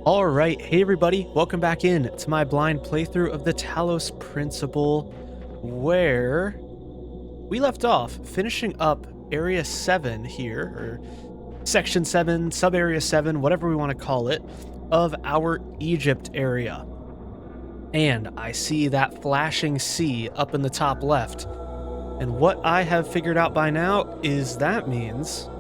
Alright, hey everybody, welcome back in to my blind playthrough of the Talos Principle, where we left off finishing up Area 7 here, or Section 7, Sub-Area 7, whatever we want to call it, of our Egypt area. And I see that flashing C up in the top left, and what I have figured out by now is that means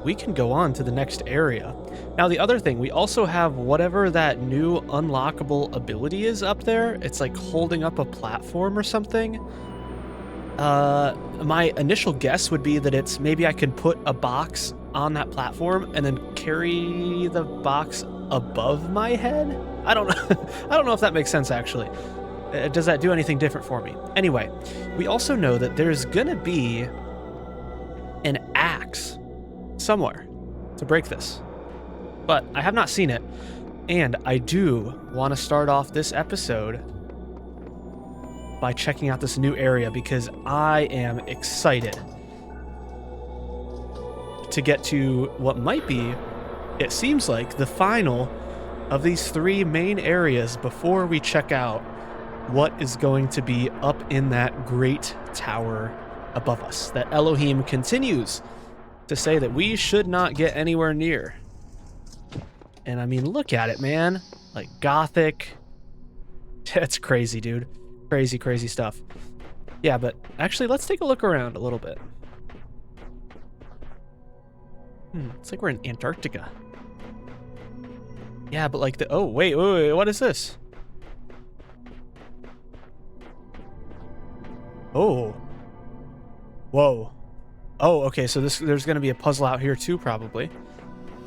we can go on to the next area. Now, the other thing, we also have whatever that new unlockable ability is up there. It's like holding up a platform or something. My initial guess would be that it's maybe I can put a box on that platform and then carry the box above my head. I don't know. I don't know if that makes sense, actually. Does that do anything different for me? Anyway, we also know that there's gonna be an axe somewhere to break this, but I have not seen it, and I do want to start off this episode by checking out this new area because I am excited to get to what might be, it seems like, the final of these three main areas before we check out what is going to be up in that great tower above us that Elohim continues to say that we should not get anywhere near. And I mean, look at it, man. Like, gothic. That's crazy, dude. Crazy, crazy stuff. Yeah, but actually, let's take a look around a little bit. It's like we're in Antarctica. Yeah, but like the... Oh, wait, what is this? Oh. Whoa. Oh, okay, so there's going to be a puzzle out here too, probably.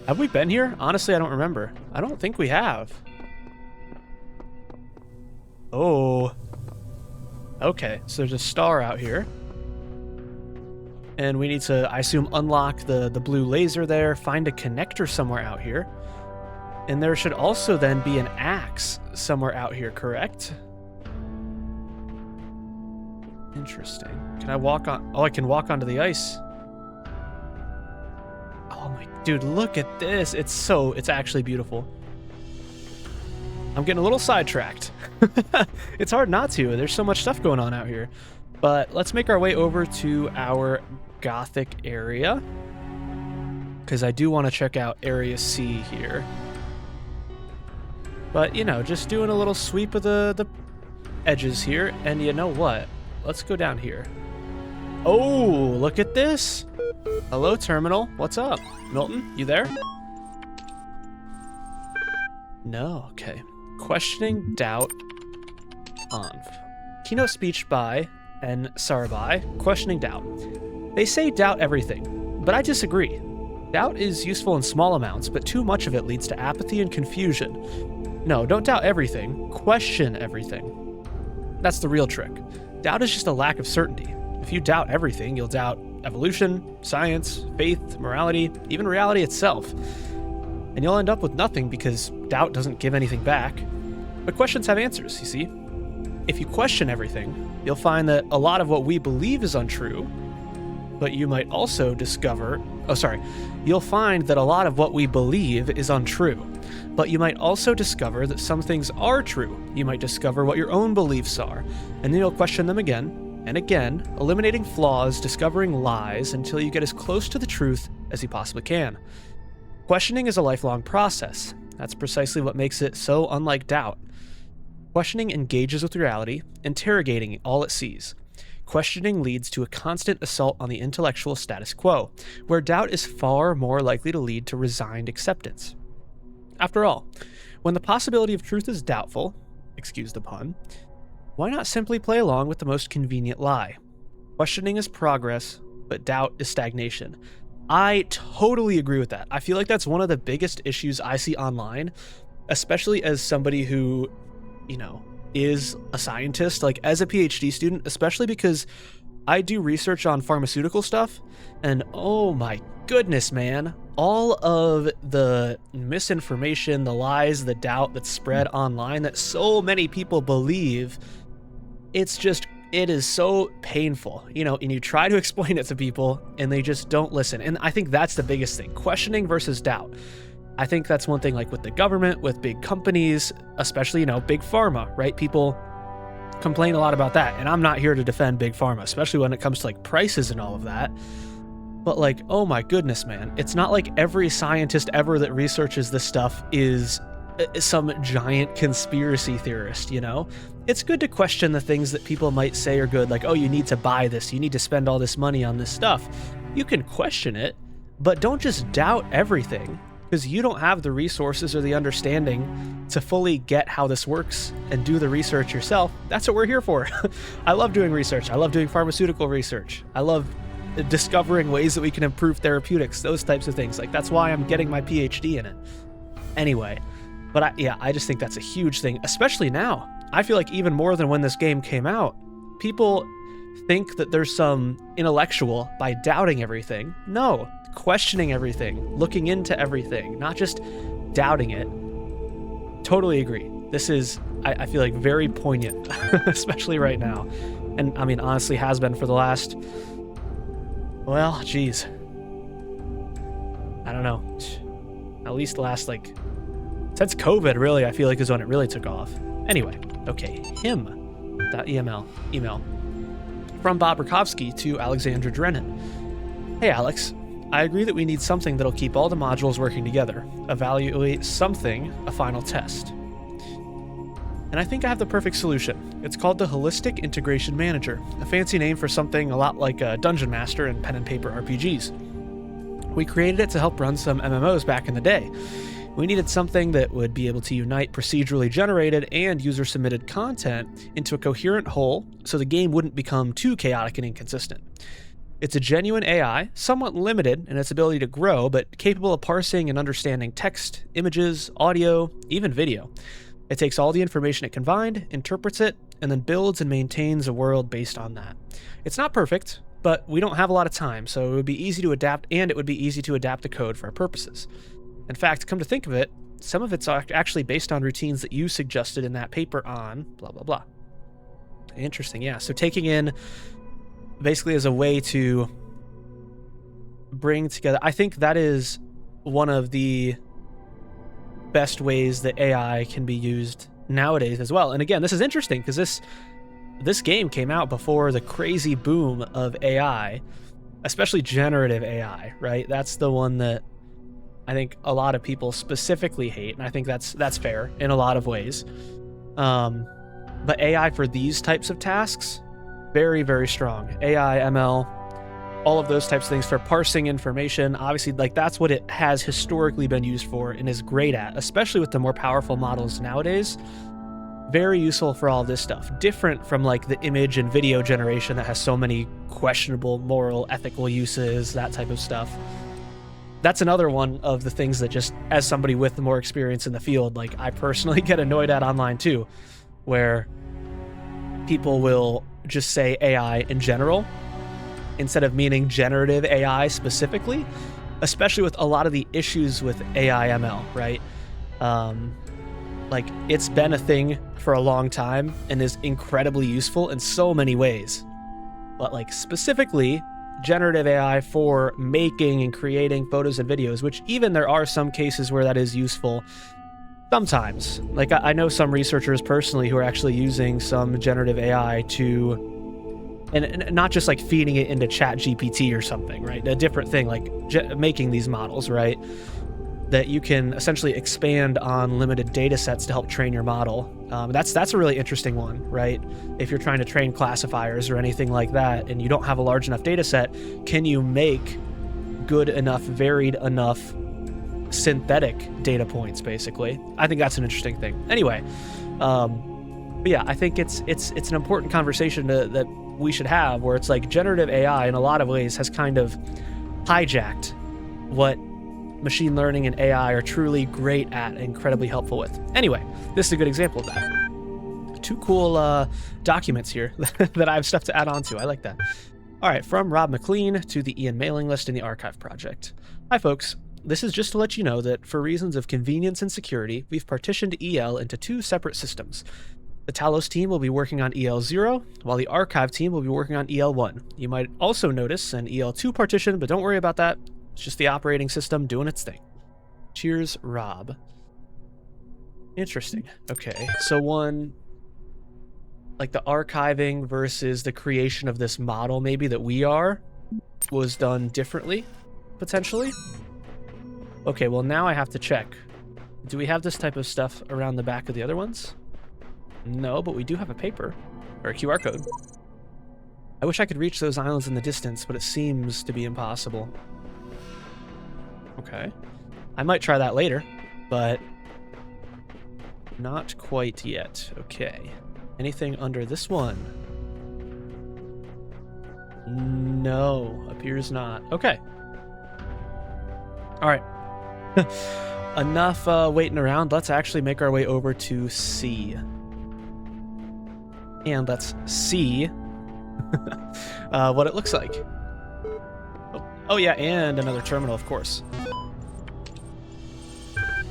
Have we been here? Honestly, I don't remember. I don't think we have. Oh. Okay, so there's a star out here. And we need to, I assume, unlock the blue laser there, find a connector somewhere out here. And there should also then be an axe somewhere out here, correct? Interesting. Can I walk on? Oh, I can walk onto the ice. Oh my, dude, look at this. It's actually beautiful. I'm getting a little sidetracked. It's hard not to. There's so much stuff going on out here. But let's make our way over to our Gothic area, because I do want to check out Area C here. But, you know, just doing a little sweep of the edges here. And you know what? Let's go down here. Oh, look at this. Hello, Terminal. What's up? Milton, you there? No, okay. Questioning doubt on. Keynote speech by N. Sarabai. Questioning doubt. They say doubt everything, but I disagree. Doubt is useful in small amounts, but too much of it leads to apathy and confusion. No, don't doubt everything. Question everything. That's the real trick. Doubt is just a lack of certainty. If you doubt everything, you'll doubt evolution, science, faith, morality, even reality itself. And you'll end up with nothing because doubt doesn't give anything back. But questions have answers, you see. If you question everything, you'll find that a lot of what we believe is untrue, but you might also discover... You'll find that a lot of what we believe is untrue, but you might also discover that some things are true. You might discover what your own beliefs are, and then you'll question them again and again, eliminating flaws, discovering lies, until you get as close to the truth as you possibly can. Questioning is a lifelong process. That's precisely what makes it so unlike doubt. Questioning engages with reality, interrogating all it sees. Questioning leads to a constant assault on the intellectual status quo, where doubt is far more likely to lead to resigned acceptance. After all, when the possibility of truth is doubtful, excuse the pun, why not simply play along with the most convenient lie? Questioning is progress, but doubt is stagnation. I totally agree with that. I feel like that's one of the biggest issues I see online, especially as somebody who, you know, is a scientist, like as a PhD student, especially because I do research on pharmaceutical stuff, and oh my goodness, man, all of the misinformation, the lies, the doubt that's spread online that so many people believe, it is so painful, you know, and you try to explain it to people and they just don't listen. And I think that's the biggest thing, questioning versus doubt. I think that's one thing, like with the government, with big companies, especially, you know, big pharma, right? People complain a lot about that. And I'm not here to defend big pharma, especially when it comes to like prices and all of that. But like, oh my goodness, man. It's not like every scientist ever that researches this stuff is some giant conspiracy theorist, you know? It's good to question the things that people might say are good, like, oh, you need to buy this, you need to spend all this money on this stuff. You can question it, but don't just doubt everything, because you don't have the resources or the understanding to fully get how this works and do the research yourself. That's what we're here for. I love doing research. I love doing pharmaceutical research. I love discovering ways that we can improve therapeutics, those types of things. Like, that's why I'm getting my PhD in it. Anyway, but I just think that's a huge thing, especially now. I feel like even more than when this game came out, people think that there's some intellectual by doubting everything. No, questioning everything, looking into everything, not just doubting it. Totally agree. This is, I feel like, very poignant, especially right now. And I mean, honestly, has been for the last, well, geez, I don't know, at least the last, like, since COVID, really, I feel like is when it really took off. Anyway, okay, him.eml, email from Bob Rakovsky to Alexandra Drennan. Hey, Alex. I agree that we need something that'll keep all the modules working together. Evaluate something, a final test. And I think I have the perfect solution. It's called the Holistic Integration Manager, a fancy name for something a lot like a Dungeon Master in pen and paper RPGs. We created it to help run some MMOs back in the day. We needed something that would be able to unite procedurally generated and user-submitted content into a coherent whole so the game wouldn't become too chaotic and inconsistent. It's a genuine AI, somewhat limited in its ability to grow, but capable of parsing and understanding text, images, audio, even video. It takes all the information it can find, interprets it, and then builds and maintains a world based on that. It's not perfect, but we don't have a lot of time, so it would be easy to adapt, and it would be easy to adapt the code for our purposes. In fact, come to think of it, some of it's actually based on routines that you suggested in that paper on blah, blah, blah. Interesting, yeah. So taking in basically as a way to bring together, I think that is one of the best ways that AI can be used nowadays as well. And again, this is interesting because this game came out before the crazy boom of AI, especially generative AI, right? That's the one that I think a lot of people specifically hate, and I think that's fair in a lot of ways. But AI for these types of tasks, very, very strong. AI, ML, all of those types of things for parsing information. Obviously, like, that's what it has historically been used for and is great at, especially with the more powerful models nowadays. Very useful for all of this stuff. Different from like the image and video generation that has so many questionable moral, ethical uses, that type of stuff. That's another one of the things that, just as somebody with more experience in the field, like, I personally get annoyed at online too, where people will just say AI in general instead of meaning generative AI specifically, especially with a lot of the issues with AI ML, right? Like, it's been a thing for a long time and is incredibly useful in so many ways. But like, specifically generative AI for making and creating photos and videos, which even there are some cases where that is useful sometimes. Like, I know some researchers personally who are actually using some generative AI to, and not just like feeding it into ChatGPT or something, right? A different thing, like making these models, right? That you can essentially expand on limited data sets to help train your model. That's a really interesting one, right? If you're trying to train classifiers or anything like that, and you don't have a large enough data set, can you make good enough, varied enough synthetic data points, basically? I think that's an interesting thing. Anyway, but yeah, I think it's an important conversation that we should have, where it's like generative AI in a lot of ways has kind of hijacked what machine learning and AI are truly great at and incredibly helpful with. Anyway, this is a good example of that. Two cool documents here that I have stuff to add on to. I like that. All right, from Rob McLean to the Ian mailing list in the archive project. Hi, folks. This is just to let you know that for reasons of convenience and security, we've partitioned EL into two separate systems. The Talos team will be working on EL0, while the archive team will be working on EL1. You might also notice an EL2 partition, but don't worry about that. It's just the operating system doing its thing. Cheers, Rob. Interesting. Okay, so one, like the archiving versus the creation of this model maybe that we are, was done differently, potentially. Okay, well now I have to check. Do we have this type of stuff around the back of the other ones? No, but we do have a paper, or a QR code. I wish I could reach those islands in the distance, but it seems to be impossible. Okay. I might try that later, but not quite yet. Okay. Anything under this one? No, appears not. Okay. All right. Enough waiting around. Let's actually make our way over to C. And let's see what it looks like. Oh yeah, and another terminal, of course.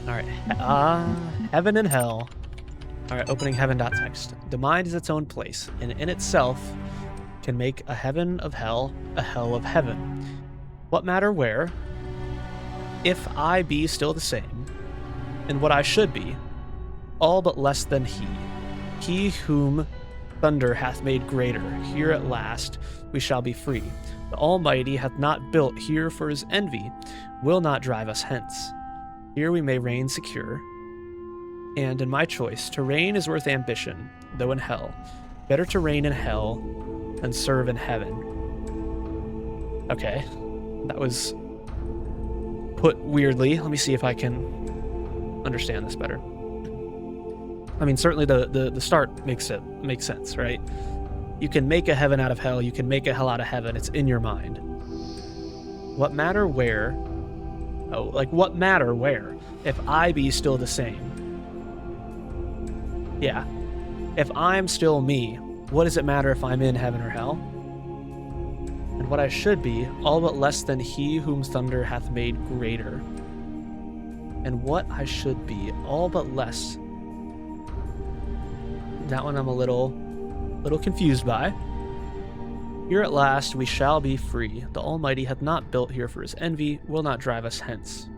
All right, heaven and hell. All right, opening heaven.txt. The mind is its own place, and in itself can make a heaven of hell, a hell of heaven. What matter where, if I be still the same, and what I should be, all but less than he whom thunder hath made greater, here at last we shall be free. The Almighty hath not built here for his envy, will not drive us hence. Here we may reign secure. And in my choice, to reign is worth ambition, though in hell. Better to reign in hell than serve in heaven. Okay, that was put weirdly. Let me see if I can understand this better. I mean, certainly the start makes sense, right? You can make a heaven out of hell. You can make a hell out of heaven. It's in your mind. What matter where? Oh, like what matter where? If I be still the same. Yeah. If I'm still me, what does it matter if I'm in heaven or hell? And what I should be, all but less than he whom thunder hath made greater. And what I should be, all but less. That one I'm a little confused by. Here at last we shall be free. The Almighty hath not built here for his envy, will not drive us hence.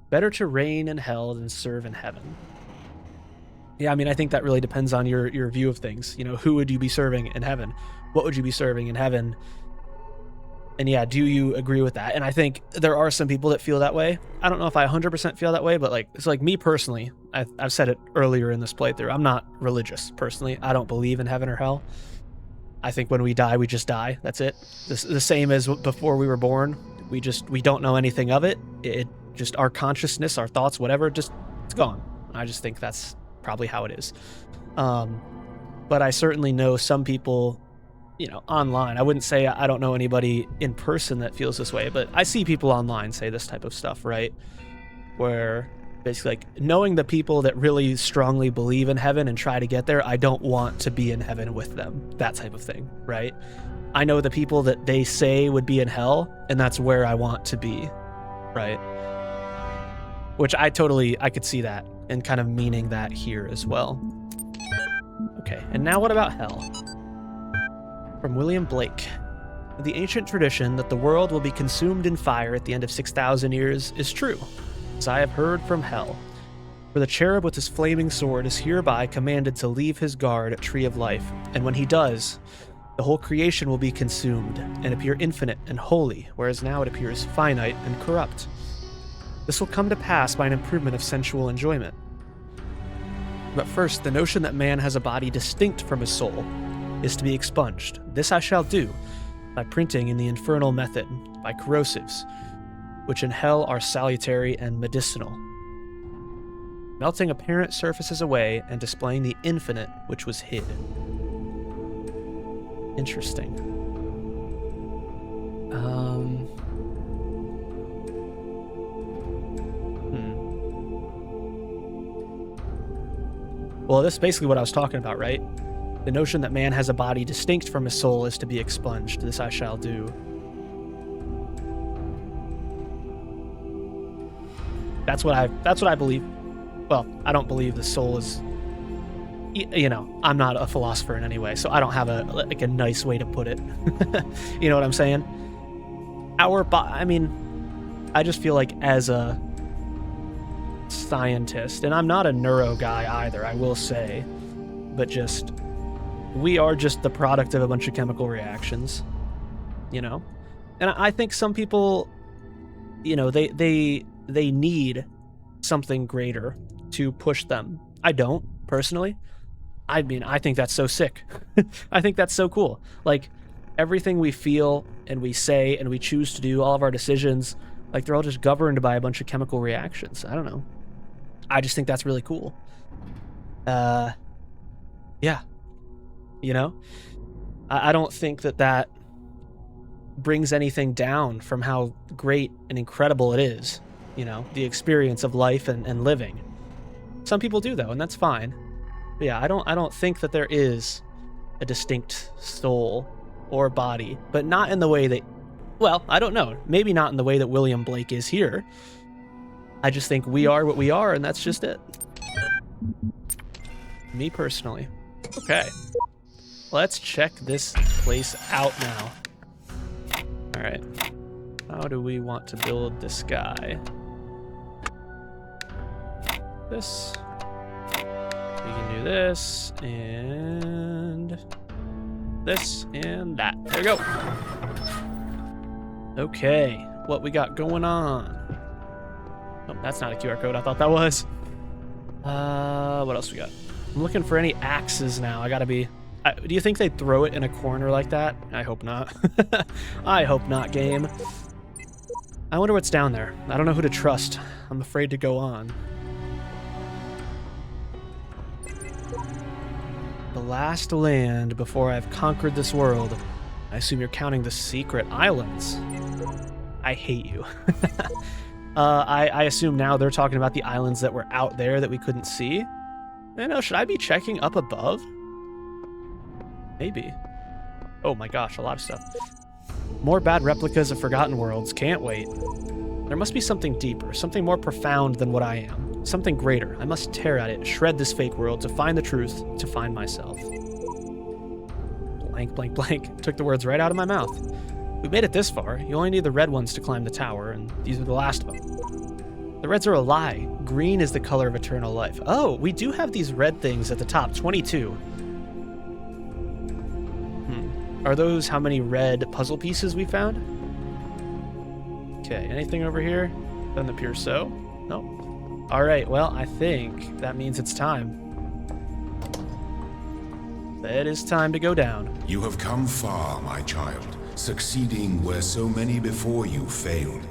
Better to reign in hell than serve in heaven. Yeah, I mean, I think that really depends on your view of things. You know, who would you be serving in heaven? What would you be serving in heaven? And yeah, do you agree with that? And I think there are some people that feel that way. I don't know if I 100% feel that way, but like, it's like me personally, I've said it earlier in this playthrough, I'm not religious personally. I don't believe in heaven or hell. I think when we die, we just die. That's it. The same as before we were born. We don't know anything of it. It just, our consciousness, our thoughts, whatever, it's gone. I just think that's probably how it is. But I certainly know some people, you know, online. I wouldn't say I don't know anybody in person that feels this way, but I see people online say this type of stuff, right? Where basically, like, knowing the people that really strongly believe in heaven and try to get there, I don't want to be in heaven with them. That type of thing, right? I know the people that they say would be in hell, and that's where I want to be, right? Which I could see that and kind of meaning that here as well. Okay, and now what about hell? From William Blake. The ancient tradition that the world will be consumed in fire at the end of 6,000 years is true, as I have heard from hell. For the cherub with his flaming sword is hereby commanded to leave his guard at Tree of Life, and when he does, the whole creation will be consumed and appear infinite and holy, whereas now it appears finite and corrupt. This will come to pass by an improvement of sensual enjoyment. But first, the notion that man has a body distinct from his soul is to be expunged. This I shall do by printing in the infernal method, by corrosives, which in hell are salutary and medicinal, melting apparent surfaces away and displaying the infinite which was hid. Interesting. Well, this is basically what I was talking about, right? The notion that man has a body distinct from his soul is to be expunged. This I shall do. That's what I believe. Well, I don't believe the soul is You know, I'm not a philosopher in any way, so I don't have a nice way to put it. You know what I'm saying? I mean, I just feel like as a scientist, and I'm not a neuro guy either, I will say, but just we are just the product of a bunch of chemical reactions, you know? And I think some people, you know, they need something greater to push them. I don't, personally. I mean, I think that's so sick. I think that's so cool. Like, everything we feel and we say and we choose to do, all of our decisions, like, they're all just governed by a bunch of chemical reactions. I don't know. I just think that's really cool. Yeah. You know? I don't think that brings anything down from how great and incredible it is, you know, the experience of life and living. Some people do, though, and that's fine. But yeah, I don't think that there is a distinct soul or body, but not in the way that, well, I don't know. Maybe not in the way that William Blake is here. I just think we are what we are, and that's just it. Me personally. Okay. Let's check this place out now. All right. How do we want to build this guy? This. We can do this, and this, and that. There we go. Okay, what we got going on? Oh, that's not a QR code. I thought that was. What else we got? I'm looking for any axes now. I gotta be... do you think they'd throw it in a corner like that? I hope not. I hope not, game. I wonder what's down there. I don't know who to trust. I'm afraid to go on. The last land before I've conquered this world. I assume you're counting the secret islands. I hate you. I assume now they're talking about the islands that were out there that we couldn't see. I know, should I be checking up above? Maybe. Oh my gosh, a lot of stuff. More bad replicas of Forgotten Worlds. Can't wait. There must be something deeper, something more profound than what I am. Something greater. I must tear at it, shred this fake world to find the truth, to find myself. Blank, blank, blank. Took the words right out of my mouth. We made it this far. You only need the red ones to climb the tower, and these are the last of them. The reds are a lie. Green is the color of eternal life. Oh, we do have these red things at the top. 22. Are those how many red puzzle pieces we found? Okay, anything over here? Doesn't appear so. Nope. All right, well, I think that means it's time. It is time to go down. You have come far, my child, succeeding where so many before you failed.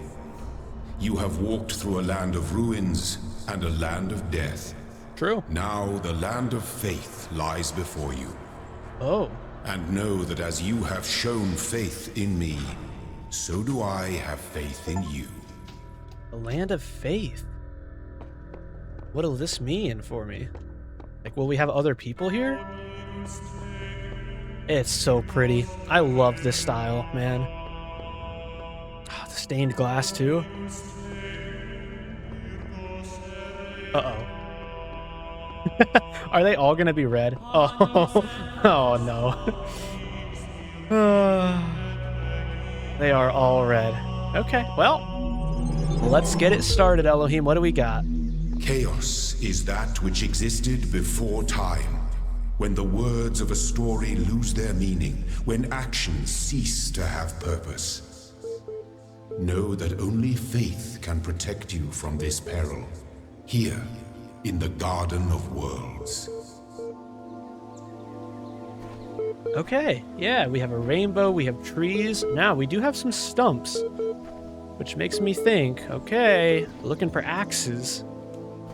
You have walked through a land of ruins and a land of death. True. Now the land of faith lies before you. Oh. And know that as you have shown faith in me, so do I have faith in you. The land of faith. What'll this mean for me? Like, will we have other people here? It's so pretty. I love this style, man. Oh, the stained glass, too. Uh-oh. Are they all gonna be red? Oh, oh no. They are all red. Okay, well, let's get it started, Elohim. What do we got? Chaos is that which existed before time, when the words of a story lose their meaning, when actions cease to have purpose. Know that only faith can protect you from this peril, here in the Garden of Worlds. Okay, yeah, we have a rainbow, we have trees. Now, we do have some stumps, which makes me think, okay, looking for axes.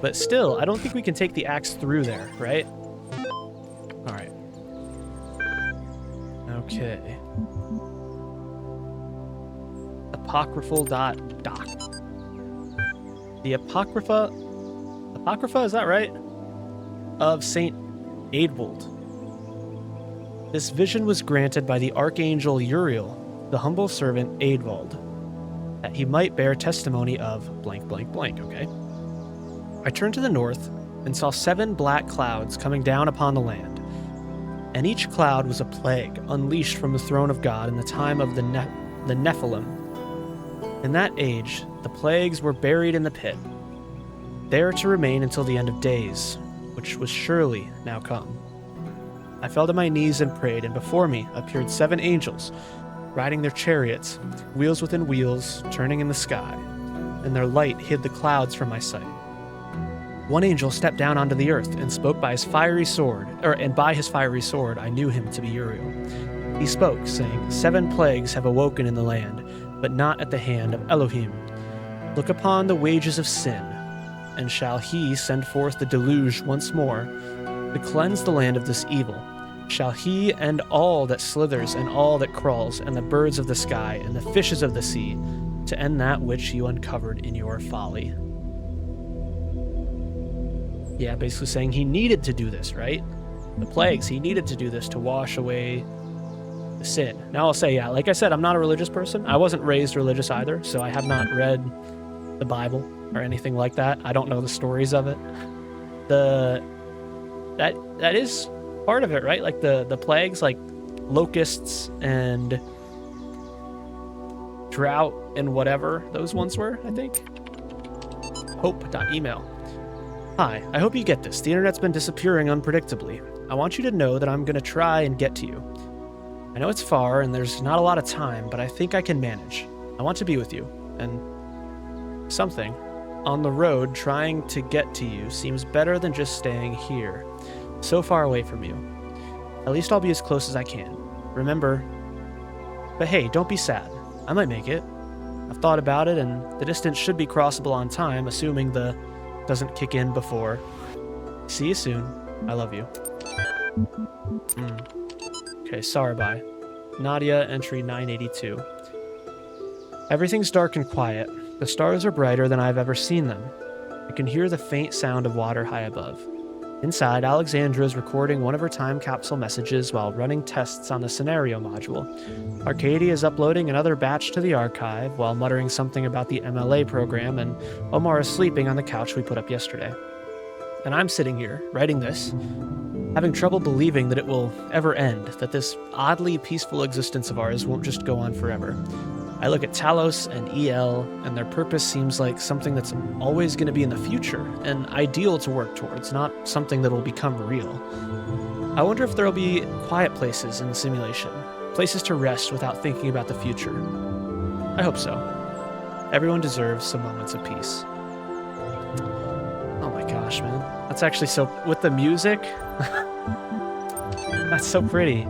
But still, I don't think we can take the axe through there, right? All right. Okay. Apocryphal doc. The Apocrypha, is that right? Of Saint Eadwald. This vision was granted by the Archangel Uriel, the humble servant Eadwald, that he might bear testimony of blank, blank, blank, okay? I turned to the north and saw 7 black clouds coming down upon the land. And each cloud was a plague unleashed from the throne of God in the time of the Nephilim. In that age, the plagues were buried in the pit, there to remain until the end of days, which was surely now come. I fell to my knees and prayed, and before me appeared 7 angels, riding their chariots, wheels within wheels, turning in the sky, and their light hid the clouds from my sight. One angel stepped down onto the earth and spoke by his fiery sword, and by his fiery sword I knew him to be Uriel. He spoke, saying, 7 plagues have awoken in the land, but not at the hand of Elohim. Look upon the wages of sin, and shall he send forth the deluge once more, to cleanse the land of this evil. Shall he end all that slithers and all that crawls, and the birds of the sky, and the fishes of the sea, to end that which you uncovered in your folly. Yeah, basically saying he needed to do this, right? The plagues, he needed to do this to wash away the sin. Now I'll say, yeah, like I said, I'm not a religious person. I wasn't raised religious either, so I have not read the Bible or anything like that. I don't know the stories of it. That is part of it, right? Like the plagues, like locusts and drought and whatever those ones were, I think. Hope.email. Hi, I hope you get this. The internet's been disappearing unpredictably. I want you to know that I'm going to try and get to you. I know it's far and there's not a lot of time, but I think I can manage. I want to be with you, and something on the road trying to get to you seems better than just staying here, so far away from you. At least I'll be as close as I can. Remember, but hey, don't be sad. I might make it. I've thought about it, and the distance should be crossable on time, assuming the doesn't kick in before. See you soon. I love you. Okay, sorry, bye. Nadia, entry 982. Everything's dark and quiet. The stars are brighter than I've ever seen them. I can hear the faint sound of water high above. Inside, Alexandra is recording one of her time capsule messages while running tests on the scenario module. Arcadia is uploading another batch to the archive while muttering something about the MLA program, and Omar is sleeping on the couch we put up yesterday. And I'm sitting here, writing this, having trouble believing that it will ever end, that this oddly peaceful existence of ours won't just go on forever. I look at Talos and EL, and their purpose seems like something that's always going to be in the future, an ideal to work towards, not something that will become real. I wonder if there will be quiet places in the simulation, places to rest without thinking about the future. I hope so. Everyone deserves some moments of peace. Oh my gosh, man. That's actually so... with the music? That's so pretty.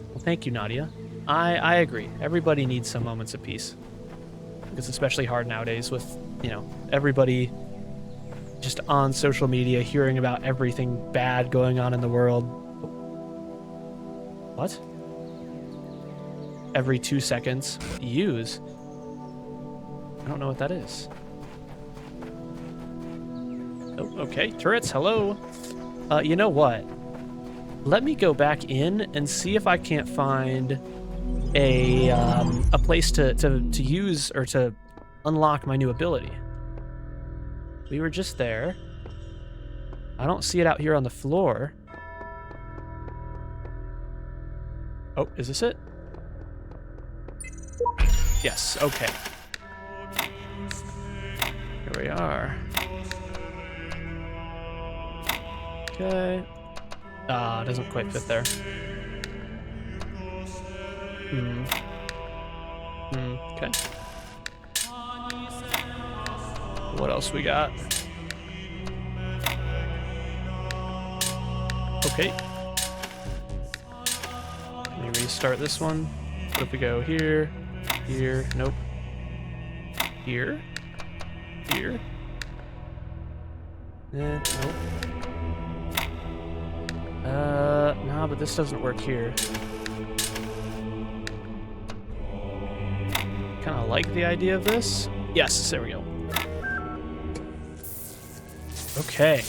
Well, thank you, Nadia. I agree. Everybody needs some moments of peace. It's especially hard nowadays with, everybody just on social media hearing about everything bad going on in the world. What? Every 2 seconds. Use? I don't know what that is. Oh, okay. Turrets, hello. You know what? Let me go back in and see if I can't find a place to use or to unlock my new ability. We were just there. I don't see it out here on the floor. Oh, is this it? Yes, okay. Here we are. Okay. Ah, it doesn't quite fit there. Okay. What else we got? Okay. Let me restart this one. What if we go here, here, nope. Here, here. Nope. No, but this doesn't work here. Kind of like the idea of this. Yes, there we go. Okay.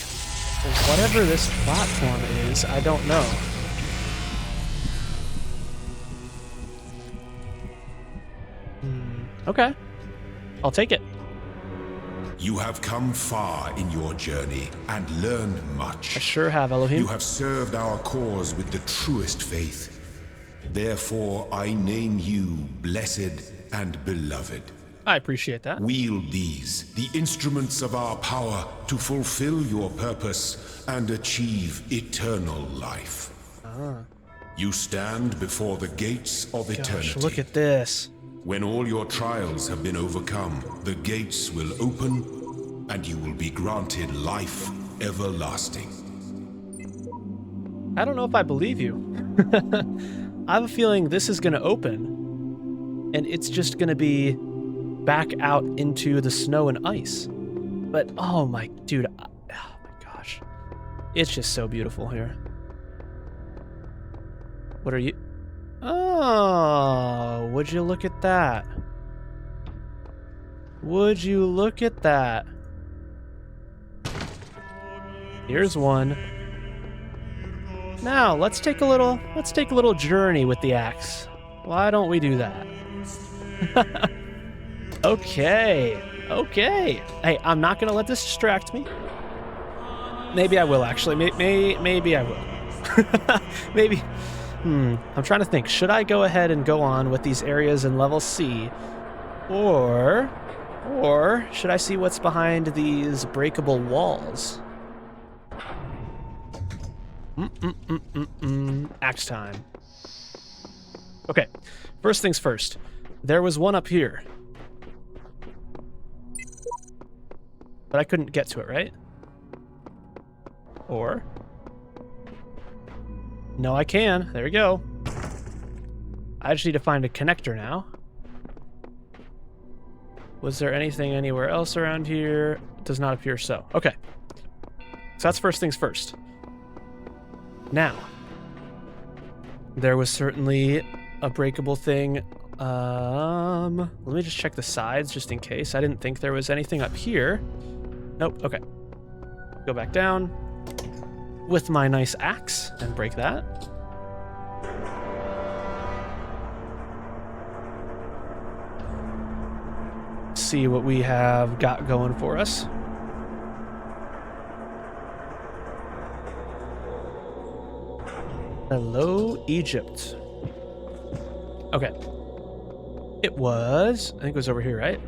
Well, whatever this platform is, I don't know. Okay. I'll take it. You have come far in your journey and learned much. I sure have, Elohim. You have served our cause with the truest faith. Therefore, I name you blessed and beloved. I appreciate that. Wield these, the instruments of our power, to fulfill your purpose and achieve eternal life. You stand before the gates of eternity. Gosh, look at this. When all your trials have been overcome, the gates will open, and you will be granted life everlasting. I don't know if I believe you. I have a feeling this is going to open, and it's just going to be back out into the snow and ice. But, oh my, dude, oh my gosh. It's just so beautiful here. What are you? Oh, would you look at that? Would you look at that? Here's one. Now, let's take a little journey with the axe. Why don't we do that? Okay. Hey, I'm not gonna let this distract me. Maybe I will, actually. Maybe I will. Maybe. I'm trying to think. Should I go ahead and go on with these areas in level C? Or should I see what's behind these breakable walls? Axe time. Okay, first things first. There was one up here. But I couldn't get to it, right? Or... No, I can. There we go. I just need to find a connector now. Was there anything anywhere else around here? Does not appear so. Okay. So that's first things first. Now, there was certainly a breakable thing. Let me just check the sides just in case. I didn't think there was anything up here. Nope. Okay. Go back down with my nice axe and break that. See what we have got going for us. Hello, Egypt. Okay. It was, I think it was over here, right?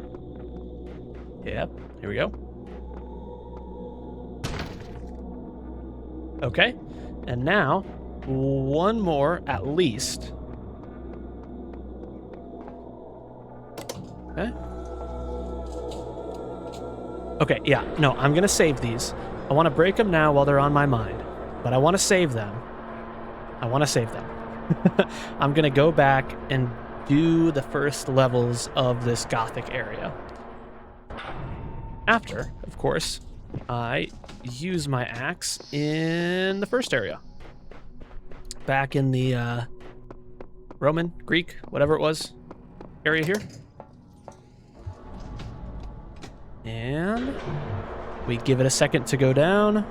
Yep, here we go. Okay, and now, one more at least. Okay. Okay, yeah, no, I'm gonna save these. I want to break them now while they're on my mind, but I want to save them. I'm gonna go back and do the first levels of this Gothic area. After, of course, I use my axe in the first area. Back in the Roman, Greek, whatever it was, area here. And we give it a second to go down.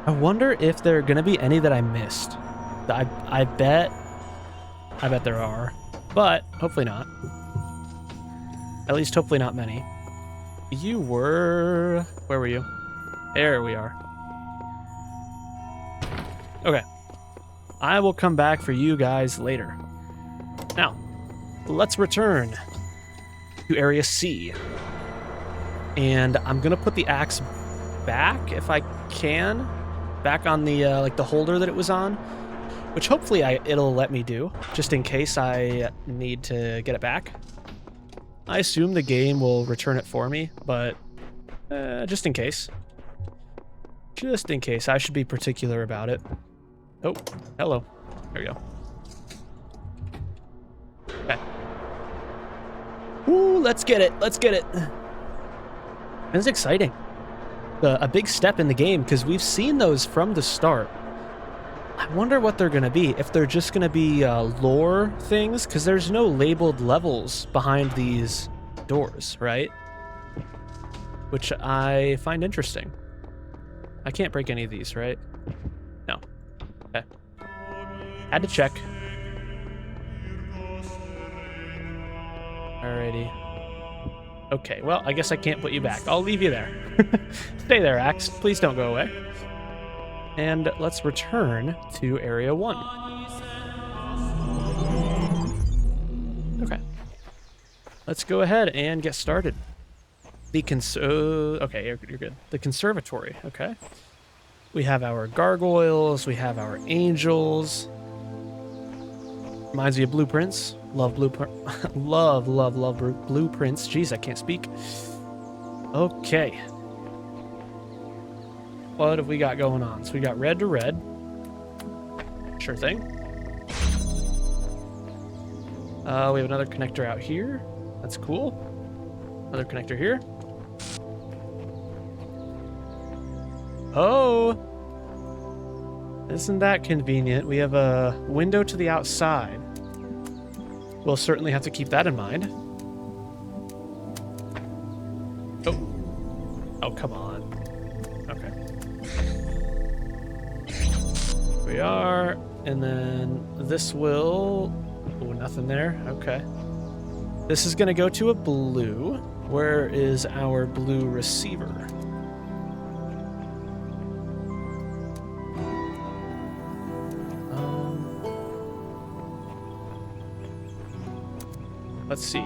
I wonder if there are going to be any that I missed. I bet there are, but hopefully not. At least hopefully not many. You were... Where were you? There we are. Okay. I will come back for you guys later. Now, let's return to Area C. And I'm going to put the axe back, if I can. Back on the, like, the holder that it was on. Which hopefully it'll let me do, just in case I need to get it back. I assume the game will return it for me, but just in case. Just in case. I should be particular about it. Oh, hello. There we go. Okay. Ooh, let's get it. Let's get it. It's exciting. A big step in the game, because we've seen those from the start. I wonder what they're going to be. If they're just going to be lore things, because there's no labeled levels behind these doors, right? Which I find interesting. I can't break any of these, right? No. Okay. Had to check. Alrighty. Okay, well, I guess I can't put you back. I'll leave you there. Stay there, Axe. Please don't go away. And let's return to Area 1. Okay. Let's go ahead and get started. Okay, you're good. The conservatory, okay. We have our gargoyles, we have our angels. Reminds me of blueprints. Love blueprint. love blueprints. Jeez, I can't speak. Okay. What have we got going on? So we got red to red. Sure thing. We have another connector out here. That's cool. Another connector here. Oh! Isn't that convenient? We have a window to the outside. We'll certainly have to keep that in mind. Oh. Oh, come on. Okay. Here we are. And then this will... Oh, nothing there. Okay. This is going to go to a blue. Where is our blue receiver? Let's see.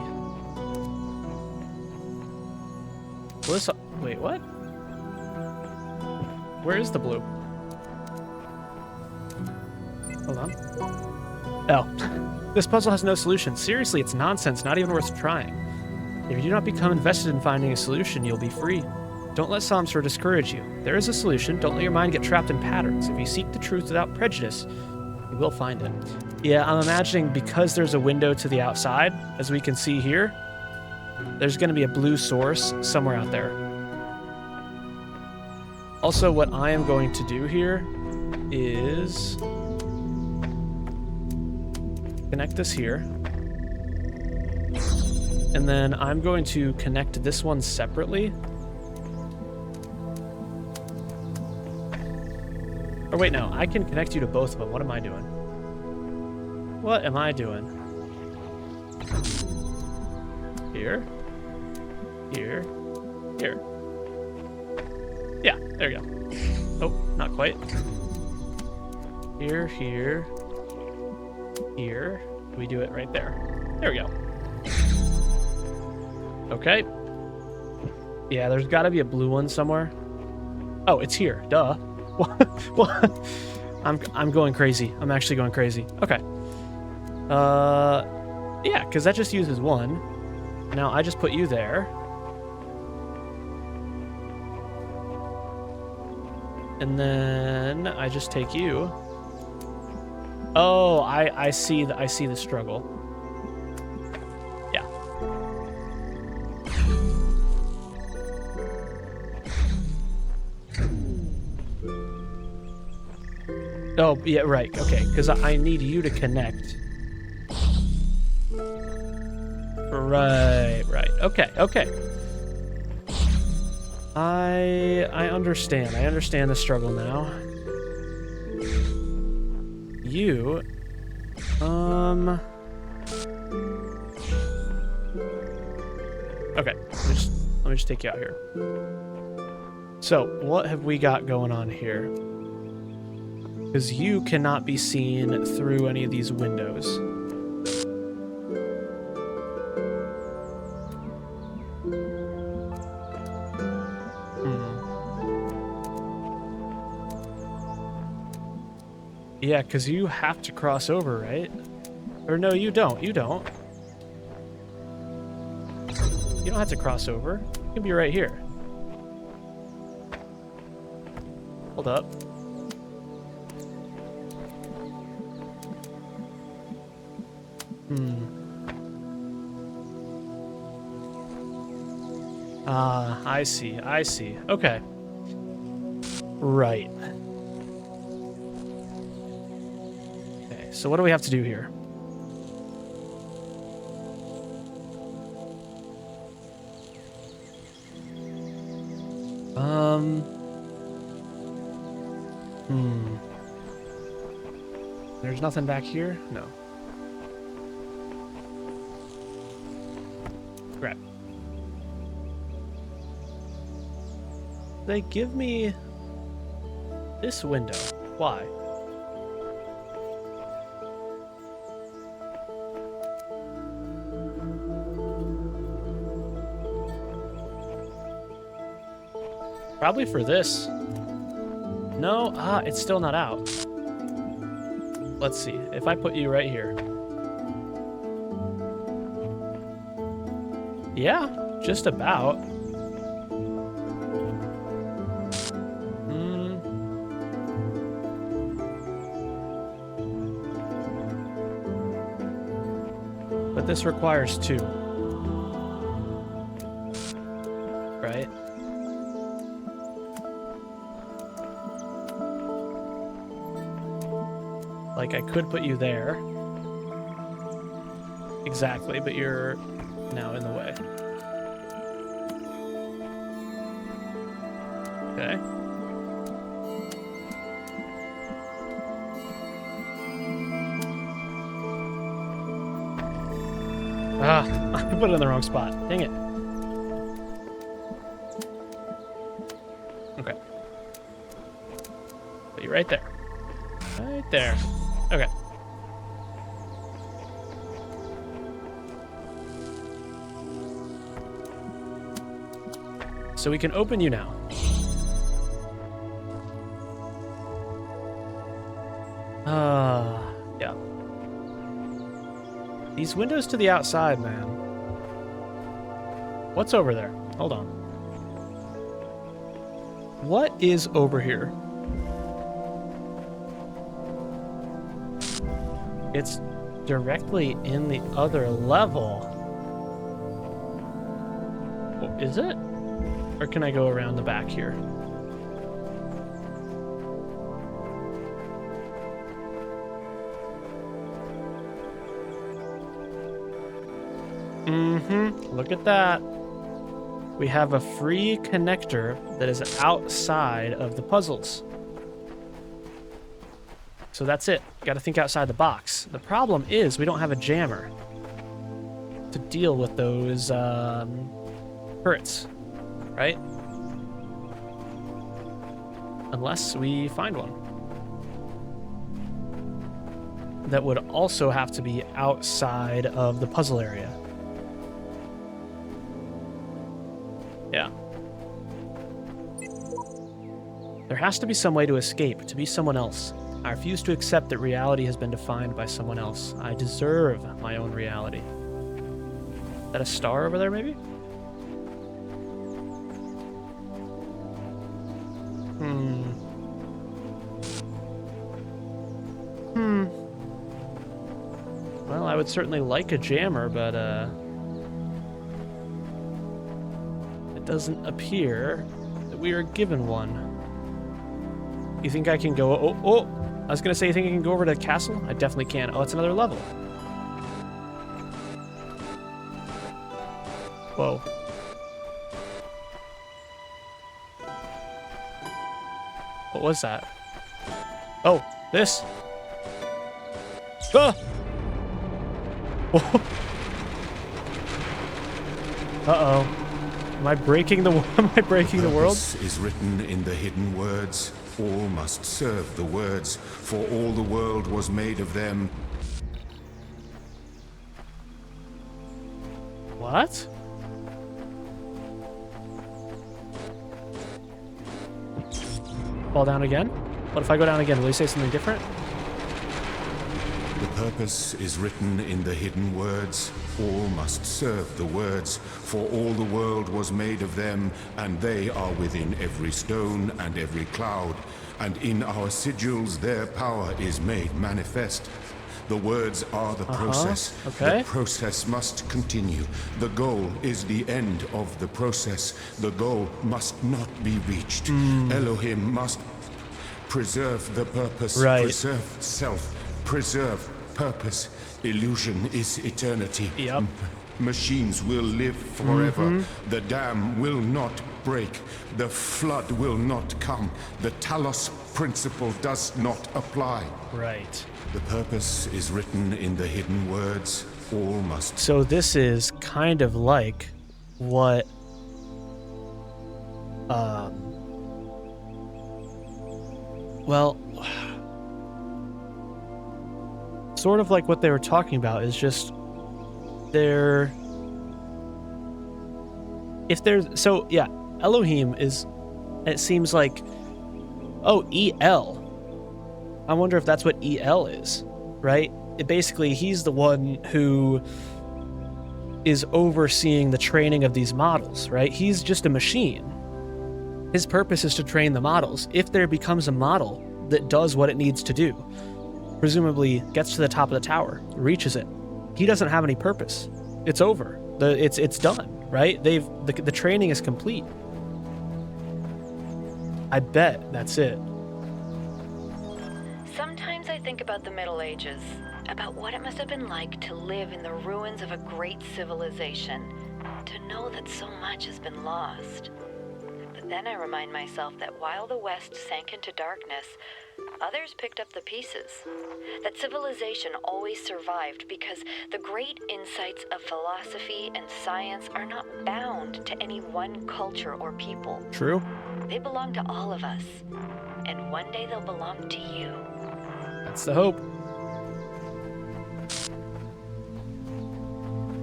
Wait, what? Where is the blue? Hold on. Oh. This puzzle has no solution. Seriously, it's nonsense, not even worth trying. If you do not become invested in finding a solution, you'll be free. Don't let Samsur discourage you. There is a solution. Don't let your mind get trapped in patterns. If you seek the truth without prejudice, you will find it. Yeah, I'm imagining because there's a window to the outside, as we can see here, there's going to be a blue source somewhere out there. Also, what I am going to do here is connect this here. And then I'm going to connect this one separately. Or wait, no, I can connect you to both of them. What am I doing? What am I doing? Here. Here. Here. Yeah, there you go. Oh, not quite. Here, here. Here. We do it right there. There we go. Okay. Yeah, there's got to be a blue one somewhere. Oh, it's here. Duh. What? I'm going crazy. I'm actually going crazy. Okay. Yeah, because that just uses one. Now I just put you there. And then I just take you. Oh, I see the struggle. Yeah. Oh, yeah, right. Okay, because I need you to connect. Right. Okay. I understand. I understand the struggle now. You, okay, let me just take you out here. So, what have we got going on here? Because you cannot be seen through any of these windows. Yeah, because you have to cross over, right? Or no, you don't. You don't. You don't have to cross over. You can be right here. Hold up. Ah, I see. Okay. Right. Okay, so what do we have to do here? There's nothing back here? No. Crap. They give me this window. Why? Probably for this. No, it's still not out. Let's see. If I put you right here. Yeah, just about. But this requires 2. Right? Like, I could put you there. Exactly, but you're now in the way. Okay. I put it in the wrong spot. Dang it. Okay. Put you right there. Right there. Okay. So we can open you now. Yeah. These windows to the outside, man. What's over there? Hold on. What is over here? It's directly in the other level. Oh, is it? Or can I go around the back here? Look at that. We have a free connector that is outside of the puzzles. So that's it. Got to think outside the box. The problem is we don't have a jammer to deal with those turrets, right? Unless we find one. That would also have to be outside of the puzzle area. Yeah. There has to be some way to escape, to be someone else. I refuse to accept that reality has been defined by someone else. I deserve my own reality. Is that a star over there, maybe? Well, I would certainly like a jammer, but, it doesn't appear that we are given one. You think I can go... Oh! I was gonna say, you think I can go over to the castle? I definitely can. Oh, it's another level. Whoa. What was that? Oh, this. Ah! Uh-oh. Am I breaking the am I breaking the world? Purpose is written in the hidden words. All must serve the words, for all the world was made of them. What? Fall down again? What if I go down again? Will he say something different? The purpose is written in the hidden words. All must serve the words, for all the world was made of them, and they are within every stone and every cloud, and in our sigils their power is made manifest. The words are the process. Okay. The process must continue. The goal is the end of the process. The goal must not be reached. Elohim must preserve the purpose, Right. preserve self, preserve purpose. Illusion is eternity. Yep. Machines will live forever. The dam will not break. The flood will not come. The Talos Principle does not apply. Right. The purpose is written in the hidden words. All must... So this is kind of like what Well, sort of like what they were talking about is just there. If there's so yeah, Elohim is. It seems like, oh, EL. I wonder if that's what EL is, right? Basically, he's the one who is overseeing the training of these models, right? He's just a machine. His purpose is to train the models. If there becomes a model that does what it needs to do, presumably gets to the top of the tower, reaches it, he doesn't have any purpose. It's over. It's done, right? The training is complete. I bet that's it. Sometimes I think about the Middle Ages, about what it must have been like to live in the ruins of a great civilization, to know that so much has been lost. But then I remind myself that while the West sank into darkness, others picked up the pieces. That civilization always survived because the great insights of philosophy and science are not bound to any one culture or people. True. They belong to all of us, and one day they'll belong to you. That's the hope.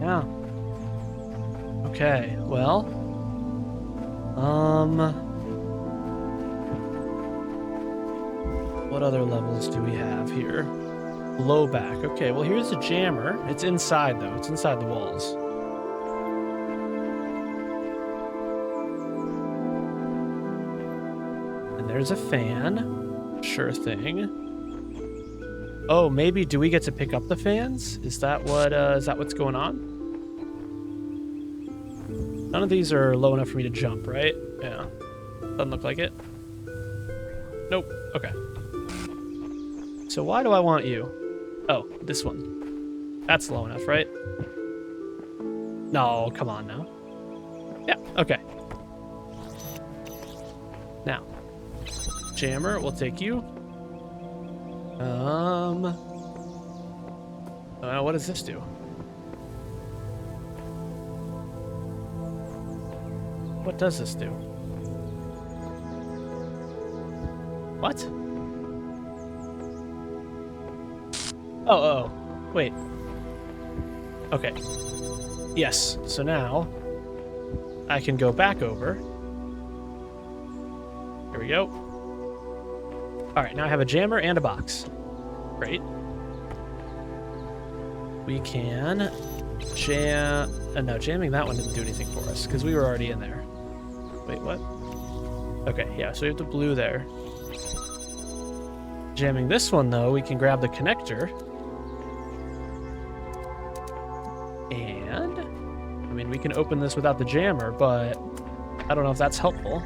Yeah. Okay, well. What other levels do we have here? Blowback. Okay, well here's the jammer. It's inside though. It's inside the walls. And there's a fan. Sure thing. Oh, maybe do we get to pick up the fans? Is that what's going on? None of these are low enough for me to jump, right? Yeah. Doesn't look like it. Nope. Okay. So why do I want you? Oh, this one. That's low enough, right? No, come on now. Yeah, okay. Now, jammer, we'll take you. What does this do? What does this do? What? Oh, wait. Okay. Yes, so now I can go back over. Here we go. All right, now I have a jammer and a box. Great. We can jam... no, jamming that one didn't do anything for us because we were already in there. Wait, what? Okay, yeah, so we have the blue there. Jamming this one, though, we can grab the connector. And... I mean, we can open this without the jammer, but I don't know if that's helpful.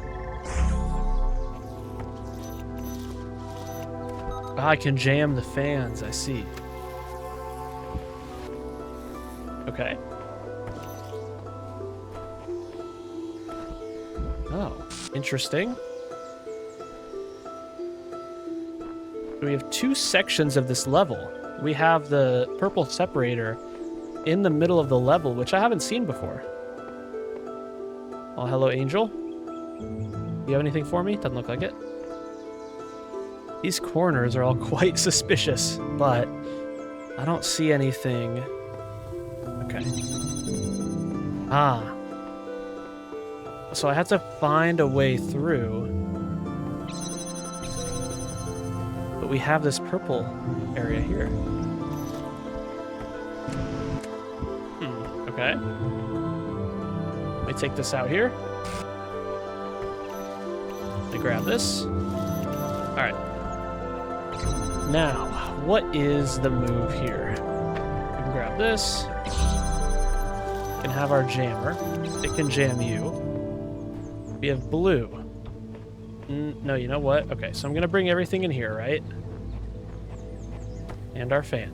I can jam the fans, I see. Okay. Oh, interesting. We have two sections of this level. We have the purple separator in the middle of the level, which I haven't seen before. Oh, hello, Angel. You have anything for me? Doesn't look like it. These corners are all quite suspicious, but I don't see anything. Okay. Ah. So I have to find a way through. But we have this purple area here. Okay. Let me take this out here. Let me grab this. All right. Now, what is the move here? We can grab this. We can have our jammer. It can jam you. We have blue. No, you know what? Okay, so I'm going to bring everything in here, right? And our fan.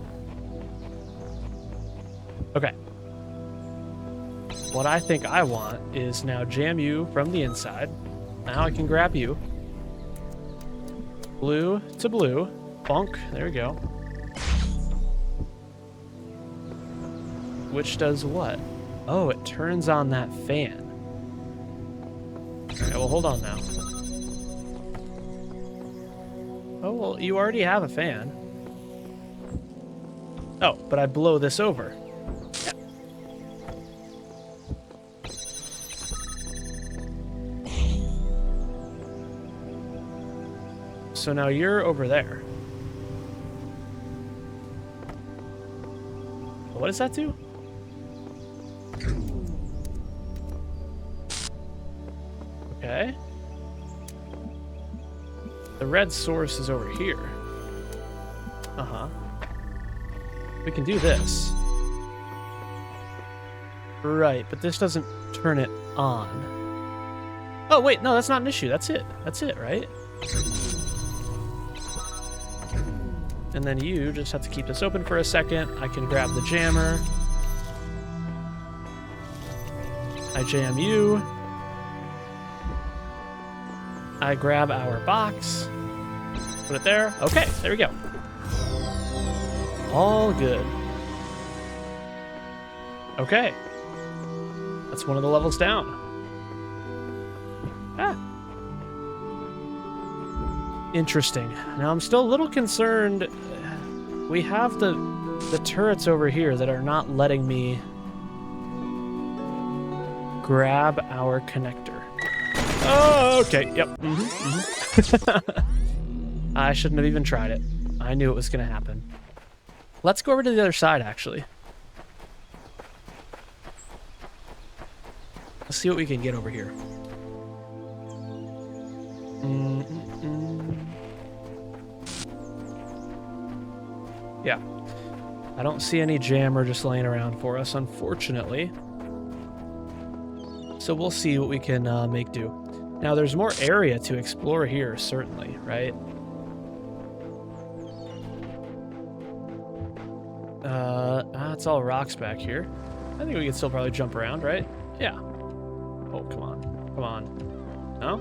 Okay. What I think I want is now jam you from the inside. Now I can grab you. Blue to blue. Bonk. There we go. Which does what? Oh, it turns on that fan. Okay, well, hold on now. Oh, well, you already have a fan. Oh, but I blow this over. Yeah. So now you're over there. What does that do? Okay. The red source is over here. Uh-huh. We can do this. Right, but this doesn't turn it on. Oh, wait, no, that's not an issue. That's it. That's it, right? And then you just have to keep this open for a second. I can grab the jammer. I jam you. I grab our box. Put it there. Okay, there we go. All good. Okay. That's one of the levels down. Ah. Interesting. Now I'm still a little concerned. We have the turrets over here that are not letting me grab our connector. Oh, okay. Yep. I shouldn't have even tried it. I knew it was going to happen. Let's go over to the other side, actually. Let's see what we can get over here. Yeah. I don't see any jammer just laying around for us, unfortunately. So we'll see what we can make do. Now, there's more area to explore here, certainly, right? It's all rocks back here. I think we can still probably jump around, right? Yeah. Oh, come on. Come on. No?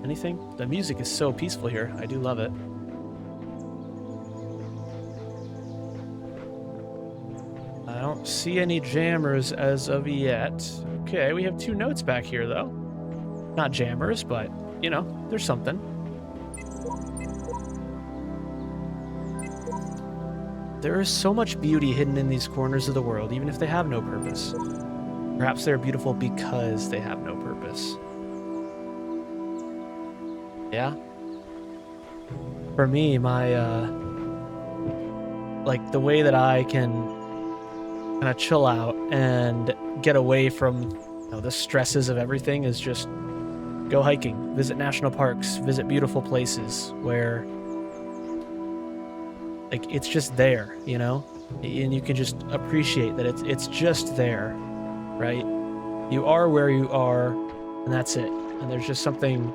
Anything? The music is so peaceful here. I do love it. I don't see any jammers as of yet. Okay, we have 2 notes back here, though. Not jammers, but, you know, there's something. There is so much beauty hidden in these corners of the world, even if they have no purpose. Perhaps they're beautiful because they have no purpose. Yeah? For me, my, like, the way that I can kind of chill out and get away from, you know, the stresses of everything is just go hiking, visit national parks, visit beautiful places where, like, it's just there, you know? And you can just appreciate that it's just there, right? You are where you are, and that's it. And there's just something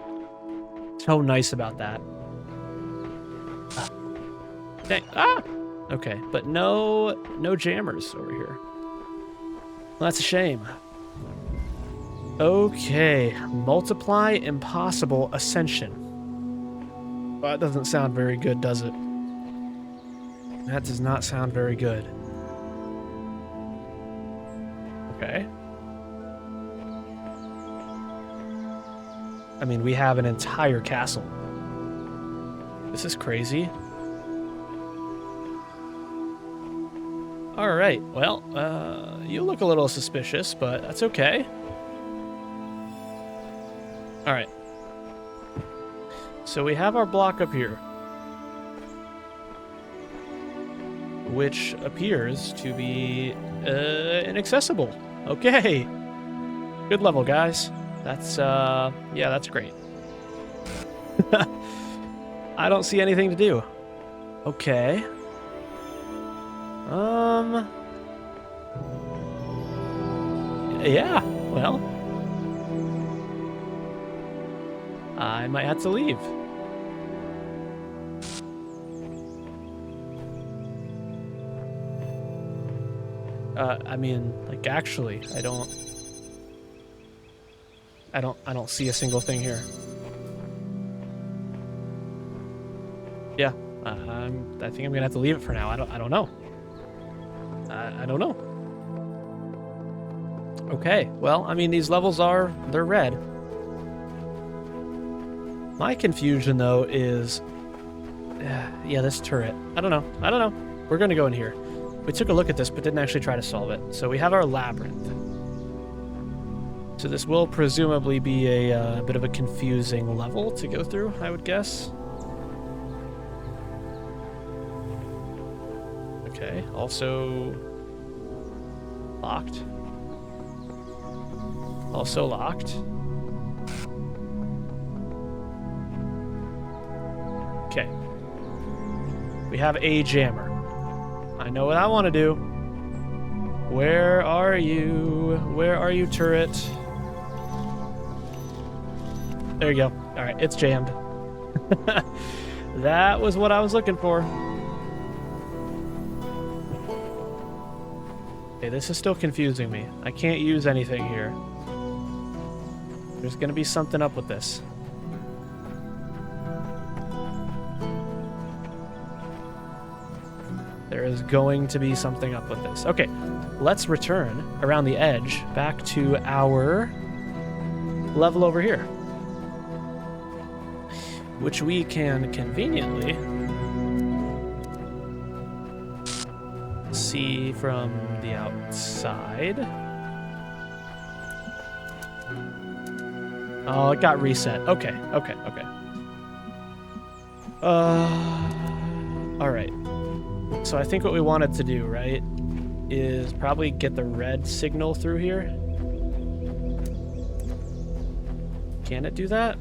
so nice about that. Dang. Ah! Okay, but no jammers over here. Well, that's a shame. Okay, multiply impossible ascension. Well, that doesn't sound very good, does it? That does not sound very good. Okay. I mean, we have an entire castle. This is crazy. All right, well, you look a little suspicious, but that's okay. All right. So we have our block up here, which appears to be inaccessible. Okay. Good level, guys. That's, yeah, that's great. I don't see anything to do. Okay. Yeah, well, I might have to leave. I mean, like, actually, I don't see a single thing here. Yeah, I think I'm gonna have to leave it for now. I don't know. I don't know. Okay, well, I mean, these levels they're red. My confusion, though, is... yeah, this turret. I don't know. We're going to go in here. We took a look at this, but didn't actually try to solve it. So we have our labyrinth. So this will presumably be a bit of a confusing level to go through, I would guess. Okay, also locked. Also locked. Okay. We have a jammer. I know what I want to do. Where are you? Where are you, turret? There you go. All right, it's jammed. That was what I was looking for. Okay, this is still confusing me. I can't use anything here. There's gonna be something up with this. There is going to be something up with this. Okay, let's return around the edge back to our level over here, which we can conveniently see from the outside. Oh, it got reset. Okay. All right. So I think what we wanted to do, right, is probably get the red signal through here. Can it do that?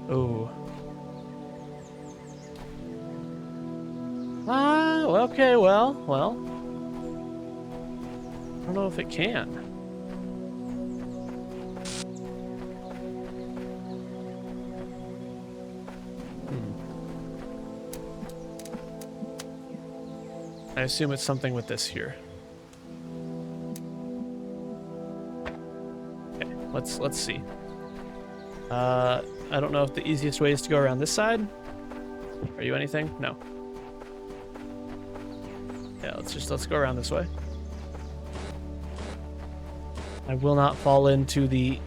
Oh. Okay, well. I don't know if it can. I assume it's something with this here. Okay, let's see. I don't know if the easiest way is to go around this side. Are you anything? No. Yeah, let's go around this way. I will not fall into the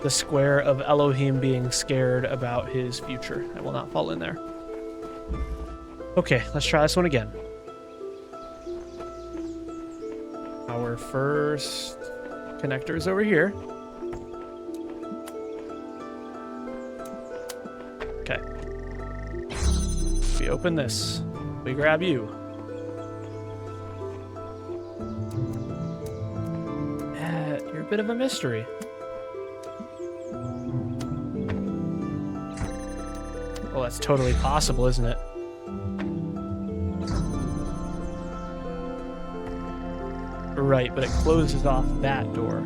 the square of Elohim being scared about his future. I will not fall in there. Okay, let's try this one again. Our first connector is over here. Okay. We open this. We grab you. You're a bit of a mystery. Well, that's totally possible, isn't it? Right, but it closes off that door.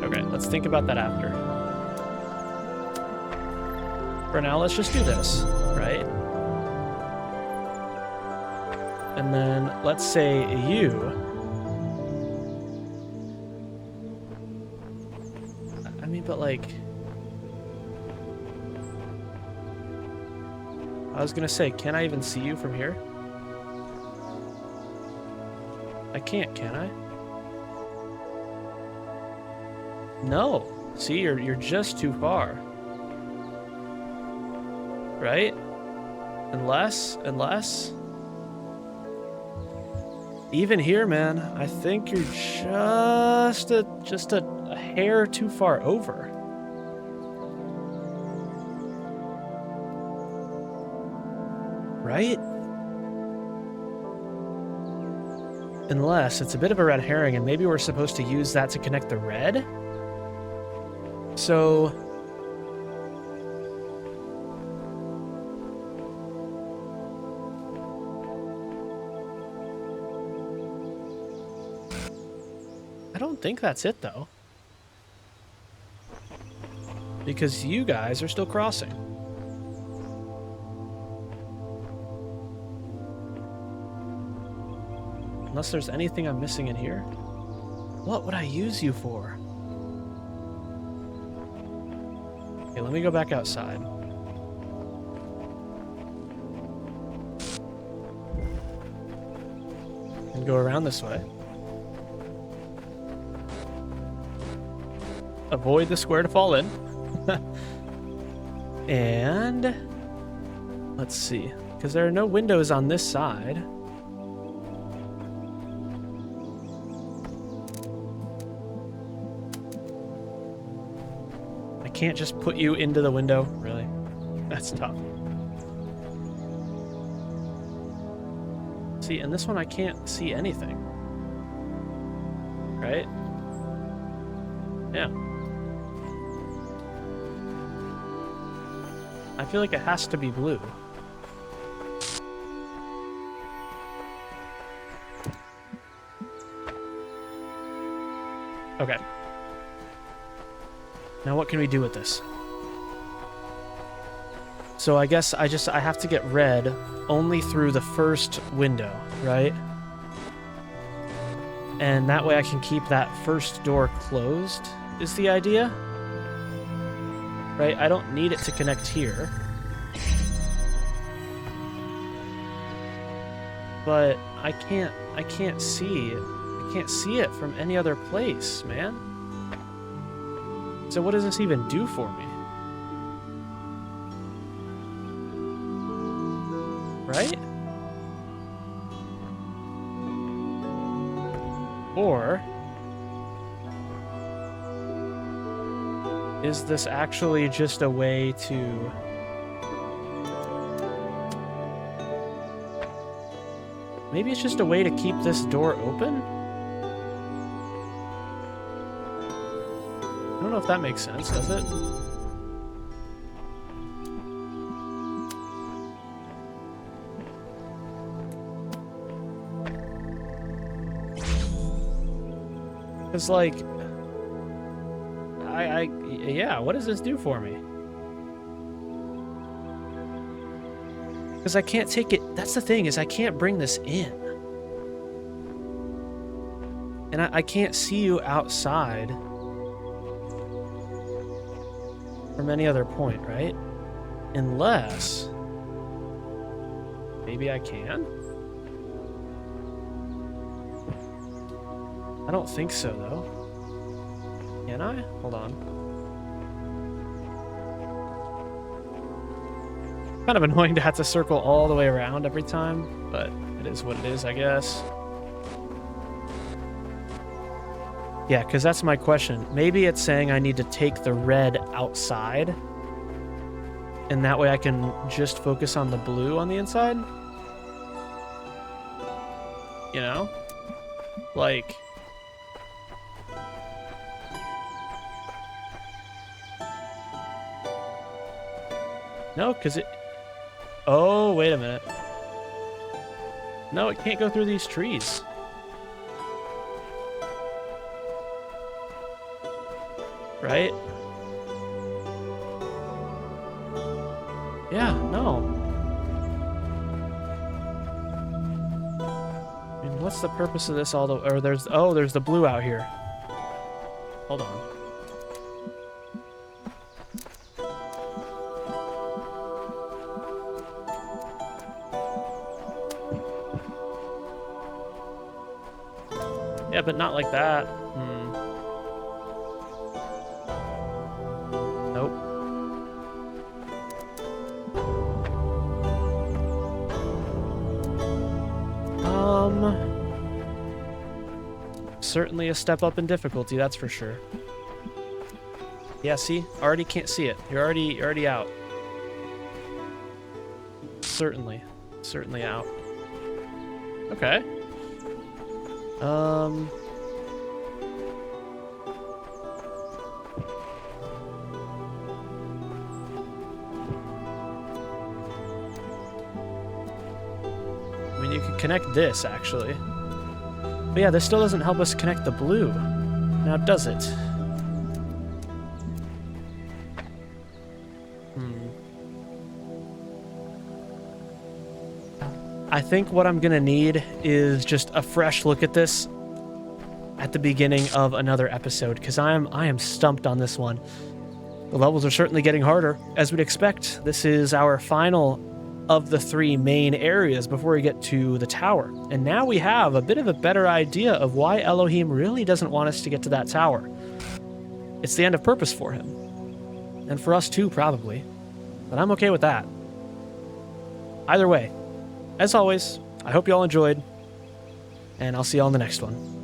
Okay, let's think about that after. For now, let's just do this, right? And then let's say you. I mean, but like... I was gonna say, can I even see you from here? I can't, can I? No. See, you're just too far. Right? Unless... Even here, man, I think you're just a hair too far over. Right? Unless it's a bit of a red herring and maybe we're supposed to use that to connect the red? So... I don't think that's it, though. Because you guys are still crossing. Unless there's anything I'm missing in here. What would I use you for? Okay, let me go back outside. And go around this way. Avoid the square to fall in. And let's see, because there are no windows on this side. I can't just put you into the window, really. That's tough. See, and this one I can't see anything. Right? Yeah. I feel like it has to be blue. Okay. Now what can we do with this? So I guess I have to get red only through the first window, right? And that way I can keep that first door closed, is the idea? Right? I don't need it to connect here. But I can't see it from any other place, man. So what does this even do for me? Right? Or is this actually just a way to... Maybe it's just a way to keep this door open? I don't know if that makes sense, does it? It's like... yeah, what does this do for me? Because I can't take it... That's the thing, is I can't bring this in. And I can't see you outside from any other point, right? Unless... Maybe I can? I don't think so, though. Can I? Hold on. Kind of annoying to have to circle all the way around every time, but it is what it is, I guess. Yeah, because that's my question. Maybe it's saying I need to take the red outside, and that way I can just focus on the blue on the inside? You know? Like... No, because it... Oh, wait a minute. No, it can't go through these trees. Right? Yeah, no. I mean, what's the purpose of this all the... Or there's... Oh, there's the blue out here. Hold on. Yeah, but not like that. Nope. Certainly a step up in difficulty, that's for sure. Yeah, see? Already can't see it. You're already out. Certainly out. Okay. I mean, you could connect this, actually. But yeah, this still doesn't help us connect the blue. Now, does it? I think what I'm going to need is just a fresh look at this at the beginning of another episode, because I am stumped on this one. The levels are certainly getting harder, as we'd expect. This is our final of the 3 main areas before we get to the tower. And now we have a bit of a better idea of why Elohim really doesn't want us to get to that tower. It's the end of purpose for him. And for us too, probably. But I'm okay with that. Either way, as always, I hope you all enjoyed, and I'll see you all in the next one.